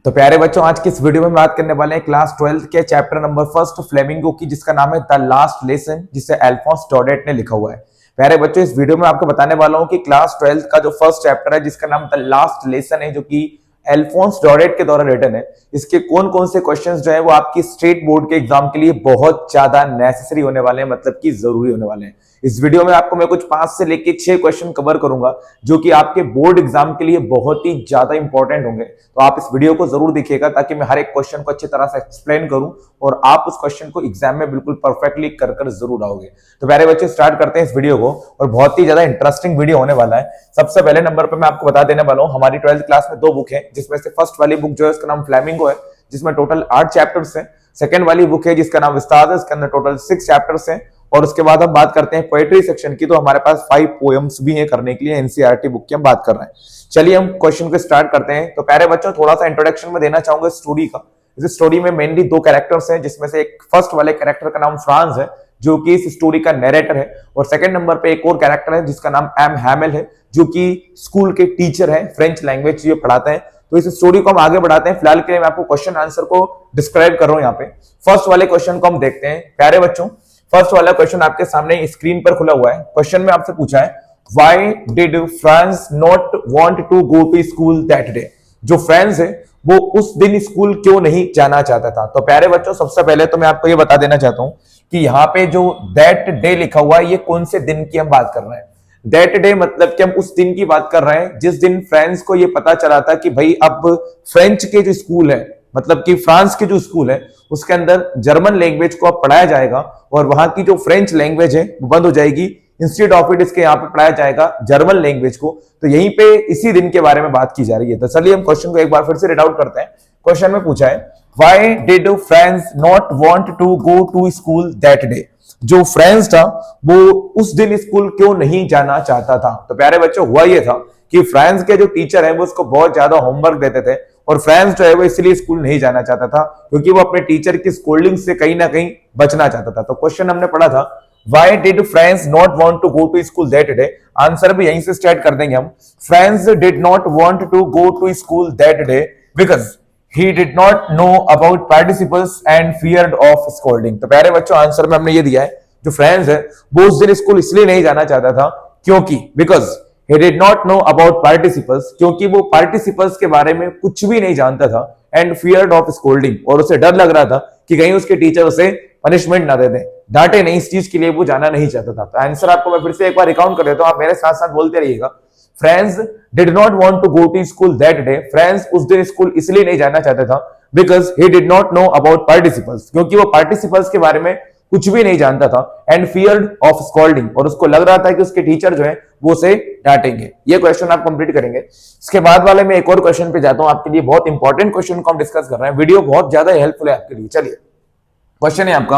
तो प्यारे बच्चों, आज की इस वीडियो में बात करने वाले हैं क्लास 12 के चैप्टर नंबर फर्स्ट फ्लेमिंगो की, जिसका नाम है द लास्ट लेसन, जिसे अल्फोंस डॉडेट ने लिखा हुआ है। प्यारे बच्चों, इस वीडियो में आपको बताने वाला हूं कि क्लास 12 का जो फर्स्ट चैप्टर है जिसका नाम द लास्ट लेसन है, जो कि अल्फोंस डॉडेट के द्वारा रिटन है, इसके कौन कौन से क्वेश्चंस जो है वो आपकी स्टेट बोर्ड के एग्जाम के लिए बहुत ज्यादा नेसेसरी होने वाले हैं, मतलब कि जरूरी होने वाले हैं। इस वीडियो में आपको मैं कुछ 5 से लेके 6 क्वेश्चन कवर करूंगा जो कि आपके बोर्ड एग्जाम के लिए बहुत ही ज्यादा इंपॉर्टेंट होंगे। तो आप इस वीडियो को जरूर देखिएगा ताकि मैं हर एक क्वेश्चन को अच्छी तरह से एक्सप्लेन करूं और आप उस क्वेश्चन को एग्जाम में बिल्कुल परफेक्टली कर जरूर आओगे। तो प्यारे बच्चे, स्टार्ट करते हैं इस वीडियो को, और बहुत ही ज्यादा इंटरेस्टिंग वीडियो होने वाला है। सबसे पहले नंबर पर मैं आपको बता देने वाला हूं, हमारी 12th क्लास में 2 बुक है, जिसमें से फर्स्ट वाली बुक जो है उसका नाम फ्लेमिंगो है, जिसमें टोटल 8 चैप्टर्स हैं। सेकंड वाली बुक है जिसका नाम विस्तार है, इसके अंदर टोटल 6 चैप्टर्स हैं। और उसके बाद हम बात करते हैं पोएट्री सेक्शन की, तो हमारे पास 5 पोएम्स भी हैं करने के लिए, एनसीईआरटी बुक की हम बात कर रहे हैं। चलिए हम क्वेश्चन को स्टार्ट करते हैं। तो प्यारे बच्चों, थोड़ा सा इंट्रोडक्शन में देना चाहूंगा स्टोरी का। इस स्टोरी में मेनली 2 कैरेक्टर्स हैं, जिसमें से एक फर्स्ट वाले कैरेक्टर का नाम फ्रांस है, जो कि इस स्टोरी का नरेटर है, और सेकंड नंबर पे एक और कैरेक्टर है जिसका नाम एम हैमेल है, जो कि स्कूल के टीचर है, फ्रेंच लैंग्वेज ये पढ़ाते हैं। तो इस स्टोरी को हम आगे बढ़ाते हैं। फिलहाल के लिए मैं आपको क्वेश्चन आंसर को डिस्क्राइब कर रहा हूं। यहाँ पे फर्स्ट वाले क्वेश्चन को हम देखते हैं। प्यारे बच्चों, फर्स्ट वाला क्वेश्चन आपके सामने स्क्रीन पर खुला हुआ है। क्वेश्चन में आपसे पूछा है, why did Franz not want to go to school that day. जो फ्रांस है वो उस दिन स्कूल क्यों नहीं जाना चाहता था। तो प्यारे बच्चों, सबसे पहले तो मैं आपको ये बता देना चाहता हूं कि यहाँ पे जो दैट डे लिखा हुआ है, ये कौन से दिन की हम बात कर रहे हैं। दैट डे मतलब कि हम उस दिन की बात कर रहे हैं जिस दिन फ्रांस को ये पता चला था कि भाई अब फ्रेंच के जो स्कूल है, मतलब कि फ्रांस के जो स्कूल है उसके अंदर जर्मन लैंग्वेज को अब पढ़ाया जाएगा, और वहां की जो फ्रेंच लैंग्वेज है वो बंद हो जाएगी। इंस्टीट्यूट ऑफ इट इसके यहाँ पे पढ़ाया जाएगा जर्मन लैंग्वेज को। तो यहीं पे इसी दिन के बारे में बात की जा रही है। तो चलिए हम क्वेश्चन को एक बार फिर से रीड आउट करते हैं। क्वेश्चन में पूछा है, why did Franz not want to go to school that day. जो फ्रांस था वो उस दिन स्कूल क्यों नहीं जाना चाहता था। तो प्यारे बच्चों, हुआ ये था कि फ्रांस के जो टीचर है वो उसको बहुत ज्यादा होमवर्क देते थे, और फ्रांस जो है वो इसलिए स्कूल नहीं जाना चाहता था क्योंकि वो अपने टीचर की स्कोल्डिंग से कहीं ना कहीं बचना चाहता था। तो क्वेश्चन हमने पढ़ा था, why did Franz not want to go to school that day. Answer भी यहीं से स्टार्ट कर देंगे हम। Franz did not want to go to school that day because he did not know about participles and feared of scolding। तो प्यारे बच्चों, answer में हमने ये दिया है, जो फ्रांस है वो उस दिन स्कूल इसलिए नहीं जाना चाहता था क्योंकि because he did not know about participles, क्योंकि वो पार्टिसिपल्स के बारे में कुछ भी नहीं जानता था, and feared of scolding, और उसे डर लग रहा था कि कहीं उसके टीचर उसे पनिशमेंट ना दे दें, डांटे नहीं, इस चीज के लिए वो जाना नहीं चाहता था। तो आंसर आपको मैं फिर से एक बार रिकाउंट कर देता हूं, आप मेरे साथ साथ बोलते रहिएगा। Franz did not want to go to school that day. Franz उस दिन स्कूल इसलिए नहीं जाना चाहता था because he did not know about participles, क्योंकि वो पार्टिसिपल्स के बारे में कुछ भी नहीं जानता था, एंड फियर्ड ऑफ स्कॉल्डिंग, और उसको लग रहा था कि उसके टीचर जो है वो उसे डांटेंगे। ये क्वेश्चन आप कंप्लीट करेंगे। इसके बाद वाले में एक और क्वेश्चन पे जाता हूं, आपके लिए बहुत इंपॉर्टेंट क्वेश्चन को हम डिस्कस कर रहे हैं। वीडियो बहुत ज्यादा हेल्पफुल है आपके लिए। चलिए, क्वेश्चन है आपका,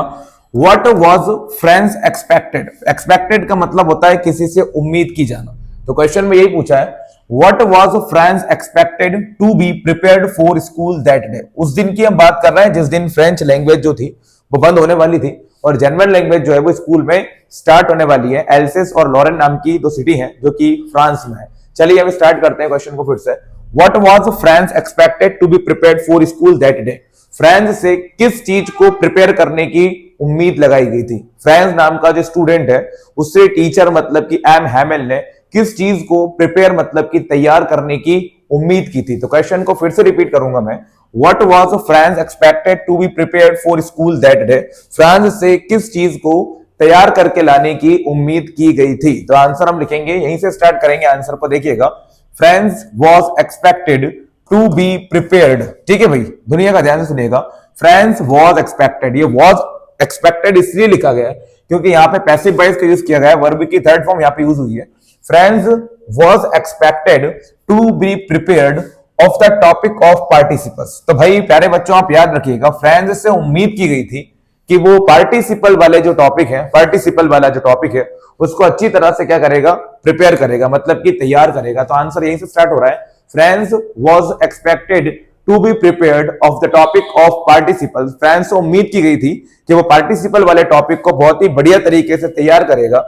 what was Franz expected. Expected का मतलब होता है किसी से उम्मीद की जाना। तो क्वेश्चन में यही पूछा है, what was Franz expected to be prepared for school that day. उस दिन की हम बात कर रहे हैं जिस दिन फ्रेंच लैंग्वेज जो थी वो बंद होने वाली थी, और जर्मन लैंग्वेज जो है वो स्कूल में स्टार्ट होने वाली है। एल्सेस और लॉरेन नाम की 2 सिटी हैं जो कि फ्रांस में है। चलिए हम स्टार्ट करते हैं क्वेश्चन को फिर से। What was Franz expected to be prepared for school that day. Franz से किस चीज को प्रिपेयर करने की उम्मीद लगाई गई थी। फ्रांस नाम का जो स्टूडेंट है उससे टीचर मतलब कि एम हैमेल ने किस चीज को प्रिपेयर मतलब कि तैयार करने की उम्मीद की थी। तो क्वेश्चन को फिर से रिपीट करूंगा मैं, what was Franz expected to be prepared for school that day. Franz से किस चीज को तैयार करके लाने की उम्मीद की गई थी। तो आंसर हम लिखेंगे, यहीं से स्टार्ट करेंगे आंसर को। देखिएगा, Franz was expected to be prepared. ठीक है भाई, दुनिया का ध्यान से सुनिएगा। फ्रांस वाज एक्सपेक्टेड, ये वाज एक्सपेक्टेड इसलिए लिखा गया है क्योंकि यहाँ पे पैसिव वॉइस का यूज किया गया है, वर्ब की थर्ड फॉर्म यहाँ पे यूज हुई है। Franz was expected to be prepared of the topic of participles. तो भाई प्यारे बच्चों, आप याद रखिएगा, फ्रांस से उम्मीद की गई थी कि वो पार्टिसिपल वाले जो टॉपिक है, पार्टिसिपल वाला जो टॉपिक है उसको अच्छी तरह से क्या करेगा, प्रिपेयर करेगा, मतलब कि तैयार करेगा। तो आंसर यहीं से स्टार्ट हो रहा है। Franz was expected to be prepared of the topic of participles. फ्रांस से उम्मीद की गई थी कि वो पार्टिसिपल वाले टॉपिक को बहुत ही बढ़िया तरीके से तैयार करेगा,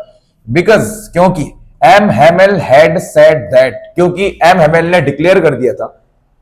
बिकॉज क्योंकि M Hamel had said that, क्योंकि एम हैमेल ने डिक्लेयर कर दिया था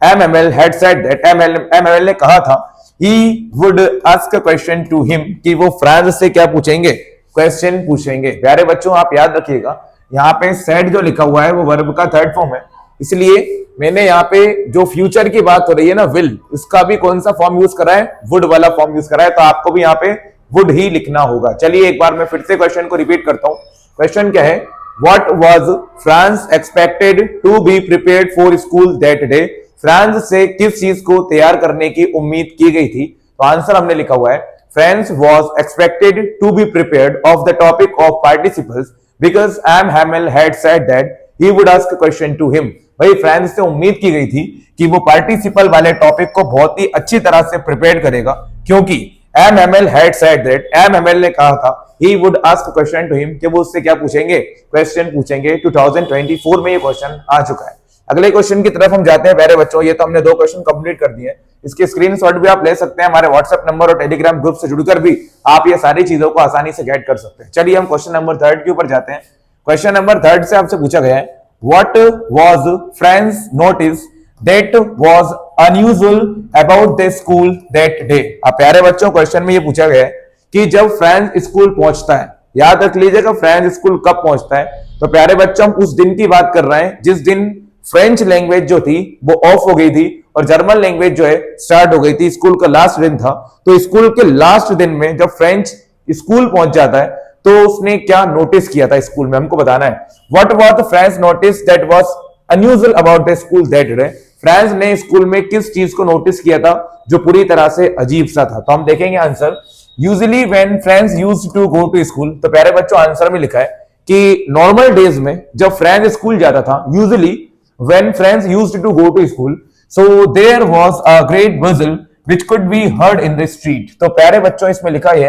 MML had said that MML ने कहा था he would ask a question to him कि वो फ्रांस से क्या पूछेंगे, क्वेश्चन पूछेंगे। प्यारे बच्चों आप याद रखिएगा यहाँ पे said जो लिखा हुआ है वो वर्ब का थर्ड फॉर्म है, इसलिए मैंने यहाँ पे जो फ्यूचर की बात हो रही है ना विल, इसका भी कौन सा फॉर्म यूज करा है, वुड वाला फॉर्म यूज करा है, तो आपको भी यहाँ पे वुड ही लिखना होगा। चलिए एक बार मैं फिर से क्वेश्चन को रिपीट करता हूं। क्वेश्चन क्या है, what was Franz expected to be prepared for school that day, Franz से किस चीज को तैयार करने की उम्मीद की गई थी। तो आंसर हमने लिखा हुआ है Franz was expected to be prepared of the topic of participles because M Hamel had said that he would ask question to him. भाई फ्रांस से उम्मीद की गई थी कि वो पार्टिसिपल वाले टॉपिक को बहुत ही अच्छी तरह से प्रिपेयर करेगा, क्योंकि MML had said that, MML ने कहा था he would ask question to him कि वो उससे क्या पूछेंगे, क्वेश्चन पूछेंगे। 2024 में ये क्वेश्चन आ चुका है। अगले क्वेश्चन की तरफ हम जाते हैं प्यारे बच्चों। ये तो हमने 2 क्वेश्चन कंप्लीट कर दिए, इसके स्क्रीनशॉट भी आप ले सकते हैं, हमारे व्हाट्सएप नंबर और टेलीग्राम ग्रुप से जुड़कर भी आप ये सारी चीजों को आसानी से गेट कर सकते हैं। चलिए हम क्वेश्चन नंबर 3 के ऊपर जाते हैं। क्वेश्चन नंबर 3 से आपसे पूछा गया है What was France notice that was unusual about the school that day? अब प्यारे बच्चों क्वेश्चन में ये पूछा गया है कि जब फ्रांस स्कूल पहुंचता है, याद रख लीजिएगा फ्रांस स्कूल कब पहुंचता है। तो प्यारे बच्चों हम उस दिन की बात कर रहे हैं जिस दिन फ्रेंच लैंग्वेज जो थी वो ऑफ हो गई थी और जर्मन लैंग्वेज जो है स्टार्ट हो गई थी। स्कूल का लास्ट दिन था, तो स्कूल के लास्ट दिन में जब फ्रेंच स्कूल पहुंच जाता है तो उसने क्या नोटिस किया था स्कूल में, हमको बताना है। What was the France notice that was unusual about the school that day, France ने स्कूल में किस चीज को नोटिस किया था जो पूरी तरह से अजीब सा था। तो हम देखेंगे answer, usually when Franz used to go to school. तो प्यारे बच्चों आंसर में लिखा है कि नॉर्मल डेज में जब फ्रांस स्कूल जाता था, usually when Franz used to go to school, so there was a great bustle which could be heard in the street। तो प्यारे बच्चों इसमें लिखा है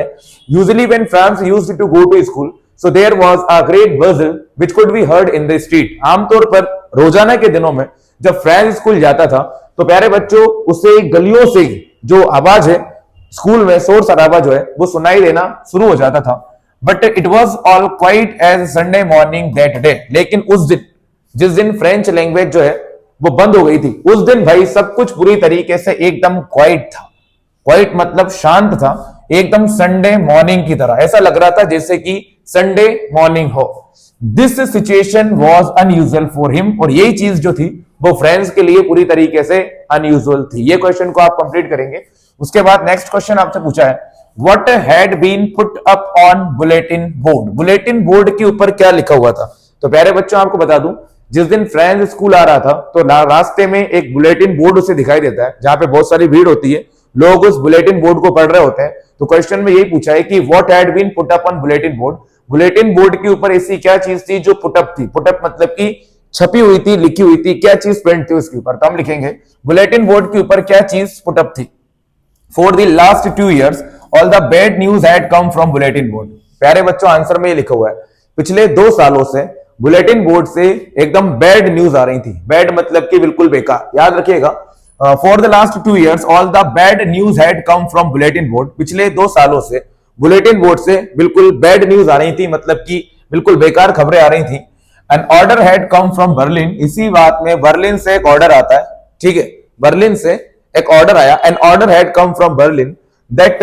usually when France used to go to school so there was a great bustle which could be heard in the street। आमतौर पर रोजाना के दिनों में जब फ्रांस स्कूल जाता था तो प्यारे बच्चों उसे गलियों से जो आवाज है स्कूल में शोर शराबा जो है वो सुनाई देना शुरू हो जाता था। But it was all quiet as Sunday morning that day, लेकिन उस दिन जिस दिन फ्रेंच लैंग्वेज जो है वो बंद हो गई थी उस दिन भाई सब कुछ पूरी तरीके से एकदम क्वाइट था। क्वाइट मतलब शांत था, एकदम संडे मॉर्निंग की तरह, ऐसा लग रहा था जैसे कि संडे मॉर्निंग हो। This situation was unusual for him, और यही चीज जो थी वो फ्रेंड्स के लिए पूरी तरीके से अनयूजुअल थी। ये क्वेश्चन को आप कंप्लीट करेंगे। उसके बाद नेक्स्ट क्वेश्चन आपसे पूछा है what had been put up on bulletin board. Bulletin board के ऊपर क्या लिखा हुआ था। तो प्यारे बच्चों आपको बता दूं जिस दिन फ्रांस स्कूल आ रहा था तो रास्ते में एक बुलेटिन बोर्ड उसे दिखाई देता है जहां पे बहुत सारी भीड़ होती है, लोग उस बुलेटिन बोर्ड को पढ़ रहे होते हैं। तो क्वेश्चन में यही पूछा है कि what had been put up on bulletin board, bulletin board के ऊपर ऐसी क्या चीज थी जो पुटअप थी। पुटअप मतलब कि छपी हुई थी, लिखी हुई थी, क्या चीज प्रिंट थी उसके ऊपर। तो हम लिखेंगे बुलेटिन बोर्ड के ऊपर क्या चीज पुटअप थी। For the last 2 years all the bad news had come from bulletin board. प्यारे बच्चों आंसर में ये लिखा हुआ है पिछले 2 सालों से बुलेटिन बोर्ड से एकदम बैड न्यूज आ रही थी। बैड मतलब कि बिल्कुल बेकार, याद रखिएगा। For the last 2 years all the bad news had come from bulletin board. पिछले 2 सालों से बुलेटिन बोर्ड से बिल्कुल बैड न्यूज आ रही थी, मतलब कि बिल्कुल बेकार खबरें आ रही थी। An order had come from Berlin, इसी बात में बर्लिन से एक ऑर्डर आता है, ठीक है, बर्लिन से एक ऑर्डर आया। An order had come from Berlin that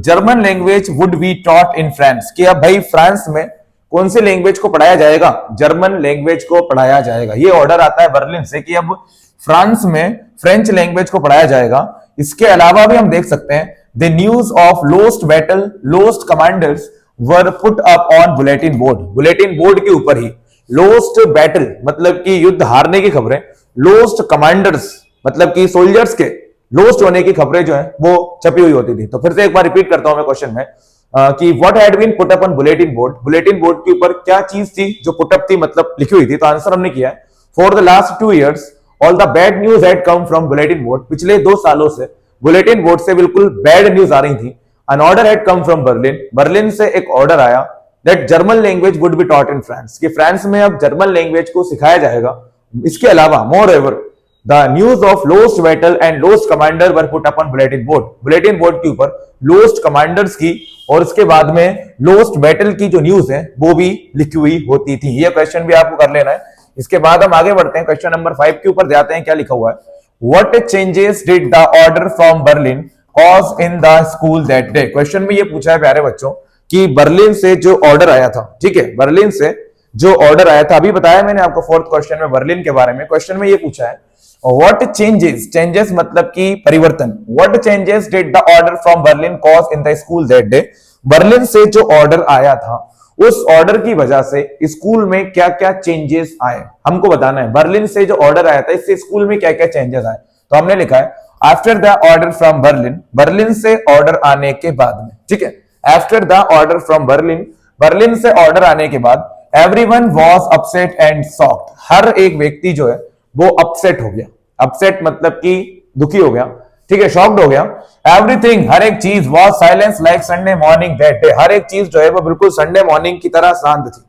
German language would be taught in France, कि अब भाई फ्रांस में कौन सी लैंग्वेज को पढ़ाया जाएगा, जर्मन लैंग्वेज को पढ़ाया जाएगा। ये ऑर्डर आता है बर्लिन से कि अब फ्रांस में फ्रेंच लैंग्वेज को पढ़ाया जाएगा। इसके अलावा भी हम देख सकते हैं the news of lost battle lost commanders were put up on bulletin board. Bulletin board के ऊपर ही लोस्ट बैटल मतलब कि युद्ध हारने की खबरें, लोस्ट कमांडर्स मतलब कि सोल्जर्स के लोस्ट होने की खबरें जो है वो छपी हुई होती थी। तो फिर से एक बार रिपीट करता हूं मैं क्वेश्चन में कि what had been put up on bulletin board, bulletin board के ऊपर क्या चीज थी जो पुटअप थी मतलब लिखी हुई थी। तो आंसर हमने किया है for the last 2 years all the bad news had come from bulletin board. पिछले 2 सालों से बुलेटिन बोर्ड से बिल्कुल बैड न्यूज आ रही थी। An order had come from Berlin, Berlin से एक ऑर्डर आया that German language would be taught in France, कि फ्रांस में अब जर्मन लैंग्वेज को सिखाया जाएगा। इसके अलावा moreover the news of lost battle and lost commander were put up on bulletin board, bulletin board के ऊपर लोस्ट कमांडर्स की और उसके बाद में लोस्ट बैटल की जो न्यूज है वो भी लिखी हुई होती थी। ये क्वेश्चन भी आपको कर लेना है। इसके बाद हम आगे बढ़ते हैं, क्वेश्चन नंबर 5 के ऊपर जाते हैं। क्या लिखा हुआ है what changes did the order from Berlin cause in the school that day. Question में ये पूछा है प्यारे बच्चों कि बर्लिन से जो ऑर्डर आया था, ठीक है, बर्लिन से जो ऑर्डर आया था, अभी बताया मैंने आपको फोर्थ क्वेश्चन में बर्लिन के बारे में। क्वेश्चन में ये पूछा है व्हाट चेंजेस, चेंजेस मतलब कि परिवर्तन, what changes did the order from Berlin cause in the school that day. Berlin से जो ऑर्डर आया था उस ऑर्डर की वजह से स्कूल में क्या क्या चेंजेस आए, हमको बताना है। बर्लिन से जो ऑर्डर आया था इससे स्कूल में क्या क्या चेंजेस आए, तो हमने लिखा है after the order from Berlin, Berlin से ऑर्डर आने के बाद में, ठीक है, after the order from Berlin, Berlin से ऑर्डर आने के बाद everyone was upset and shocked, हर एक व्यक्ति जो है वो अपसेट हो गया। अपसेट मतलब कि दुखी हो गया, ठीक है, शॉक्ड हो गया। एवरीथिंग, हर एक चीज, was silence like Sunday morning that day, हर एक चीज जो है वो बिल्कुल संडे मॉर्निंग की तरह शांत थी।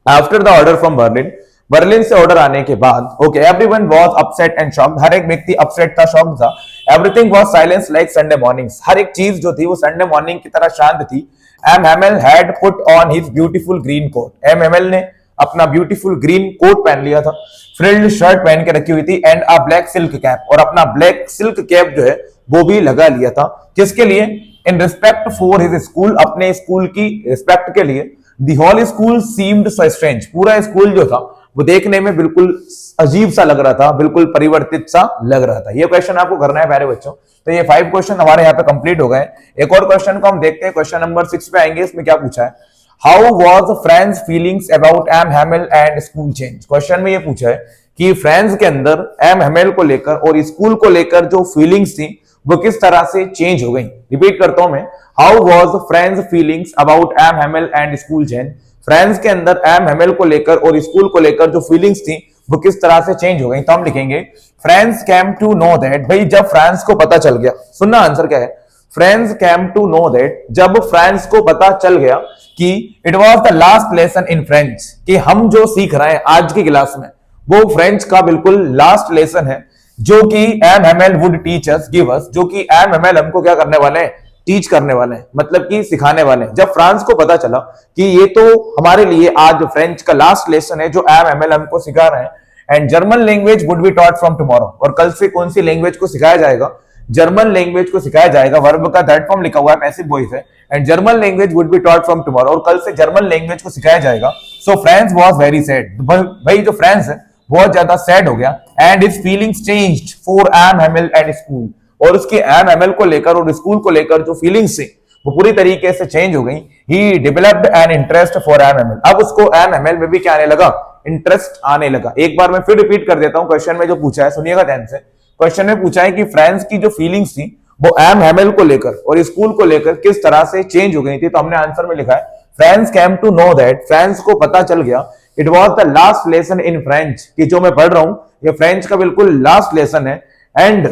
After the order from Berlin, Berlin से ऑर्डर आने के बाद, okay, everyone was upset and shocked, हर एक व्यक्ति अपसेट था, शॉक्ड था। Everything was silence like Sunday mornings, हर एक चीज जो थी वो संडे मॉर्निंग की तरह शांत थी। M Hamel had put on his beautiful green coat, M Hamel ने अपना ब्यूटीफुल ग्रीन कोट पहन लिया था, फ्रिल्ड शर्ट पहन के रखी हुई थी, and a black silk cap, और अपना ब्लैक सिल्क कैप जो है वो भी लगा लिया था। किसके लिए? In respect for his school, अपने स्कूल की रिस्पेक्ट के लिए। The whole school seemed so strange, पूरा स्कूल जो था वो देखने में बिल्कुल अजीब सा लग रहा था, बिल्कुल परिवर्तित सा लग रहा था। ये क्वेश्चन आपको करना है प्यारे बच्चों। तो ये 5 क्वेश्चन हमारे यहाँ पे कंप्लीट हो गए। एक और क्वेश्चन को हम देखते हैं, क्वेश्चन नंबर 6 पे आएंगे। इसमें क्या पूछा है, how was friends feelings about M Hamel and school change. Question में ये पूछा है कि फ्रेंड्स के अंदर एम हेमल को लेकर और स्कूल को लेकर जो फीलिंग्स थी वो किस तरह से चेंज हो गई। रिपीट करता हूं मैं, how was friends feelings about M Hamel and school change. Friends के अंदर एम हेमल को लेकर और स्कूल को लेकर जो फीलिंग्स थी वो किस तरह से चेंज हो गई। तो हम लिखेंगे friends came to know that, भाई जब फ्रेंड्स को पता चल गया, सुनना आंसर क्या है, friends came to know that, जब फ्रेंड्स को पता चल गया कि it was the last lesson in French, कि हम जो सीख रहे हैं आज की क्लास में वो फ्रेंच का बिल्कुल लास्ट लेसन है, जो कि M Hamel would teach us, give us, जो कि एम हेमल हमको क्या करने वाले हैं, टीच करने वाले हैं, मतलब कि सिखाने वाले हैं। जब फ्रांस को पता चला कि ये तो हमारे लिए आज फ्रेंच का लास्ट लेसन है जो एम हेमल हमको सिखा रहे हैं, and German language would be taught from tomorrow, और कल से कौन सी लैंग्वेज को सिखाया जाएगा, जर्मन लैंग्वेज को सिखाया जाएगा। वर्ब का दैट फॉर्म लिखा हुआ है, पैसिव वॉइस है, and German language would be taught from tomorrow, और कल से जर्मन लैंग्वेज को सिखाया जाएगा। So Franz was very sad, भाई जो फ्रांस है बहुत ज्यादा सैड हो गया, and his feelings changed for M Hamel and school, और उसके एम हेमल को लेकर और स्कूल को लेकर जो फीलिंग्स थी वो पूरी तरीके से चेंज हो गई। He developed an interest for M Hamel, अब उसको एम हेमल में भी क्या आने लगा, इंटरेस्ट आने लगा। एक बार मैं फिर रिपीट कर देता हूं, क्वेश्चन में जो पूछा है सुनिएगा ध्यान से। क्वेश्चन में पूछा है कि फ्रांस की जो फीलिंग्स थी वो एम हेमल को लेकर और स्कूल को लेकर किस तरह से चेंज हो गई थी। तो हमने आंसर में लिखा है Franz came to know that, Franz को पता चल गया, it was the last lesson in French, कि जो मैं पढ़ रहा हूं ये फ्रेंच का बिल्कुल लास्ट लेसन है, and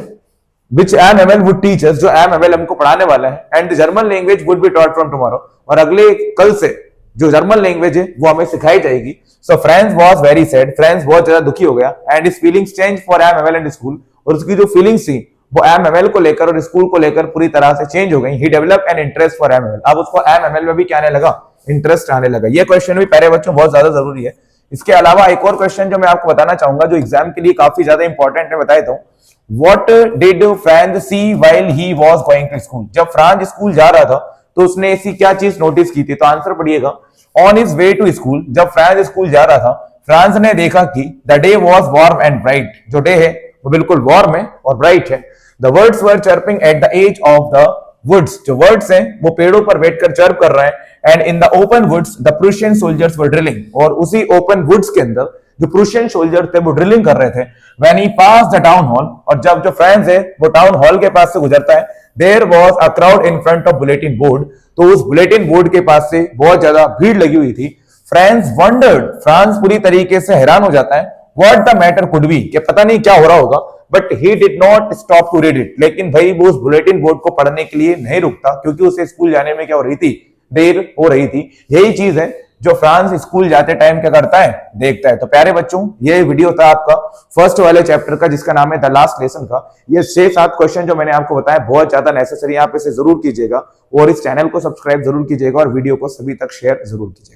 which M Hamel would teach us, जो एम हेमल हमको पढ़ाने वाला है, and the German language would be taught from tomorrow, और अगले कल से जो जर्मन लैंग्वेज है वो हमें सिखाई जाएगी। So Franz was very sad, Franz बहुत ज्यादा दुखी हो गया, and his feelings change for M Hamel and school, और उसकी जो फीलिंग्स थी वो एम हेमल को लेकर और स्कूल को लेकर पूरी तरह से चेंज हो गई। He develop an interest for M Hamel, अब उसको एम हेमल में भी क्या आने लगा, इंटरेस्ट आने लगा। ये क्वेश्चन भी प्यारे बच्चों बहुत ज्यादा जरूरी है। इसके अलावा एक और क्वेश्चन जो मैं आपको बताना चाहूंगा जो एग्जाम के लिए काफी ज्यादा इंपॉर्टेंट है, बता देता हूं। What did Franz see while he was going to school, जब फ्रांस स्कूल जा रहा था तो उसने ऐसी क्या चीज नोटिस की थी। तो आंसर पढ़िएगा, on his way to school, जब फ्रांस स्कूल जा रहा था फ्रांस ने देखा कि the day was warm and bright, जो डे है वो बिल्कुल वार्म है और ब्राइट है। The birds were chirping at the edge of the woods, जो वर्ड्स हैं वो पेड़ों पर बैठकर चर्प कर रहे हैं, and in the open woods the Prussian soldiers were drilling, और उसी ओपन वुड्स के अंदर जो प्रूशियन सोल्जर थे वो ड्रिलिंग कर रहे थे। When he pass the town hall, और जब जो फ्रांस है वो टाउन हॉल के पास से गुजरता है, there was a crowd in front of bulletin board, तो उस बुलेटिन बोर्ड के पास से बहुत ज्यादा भीड़ लगी हुई थी। फ्रांस वंडर्ड, फ्रांस पूरी तरीके से हैरान हो जाता है, what the matter could be, कि पता नहीं क्या हो रहा होगा, but he did not stop to read it, लेकिन भाई वो उस बुलेटिन बोर्ड को पढ़ने के लिए नहीं रुकता, क्योंकि उसे स्कूल जाने में क्या हो रही थी, देर हो रही थी। यही चीज है जो फ्रांस स्कूल जाते टाइम क्या करता है, देखता है। तो प्यारे बच्चों ये वीडियो था आपका फर्स्ट वाले चैप्टर का जिसका नाम है द लास्ट लेसन का। ये 6-7 क्वेश्चन जो मैंने आपको बताया बहुत ज्यादा नेसेसरी है, आप इसे जरूर कीजिएगा और इस चैनल को सब्सक्राइब जरूर कीजिएगा और वीडियो को सभी तक शेयर जरूर कीजिएगा।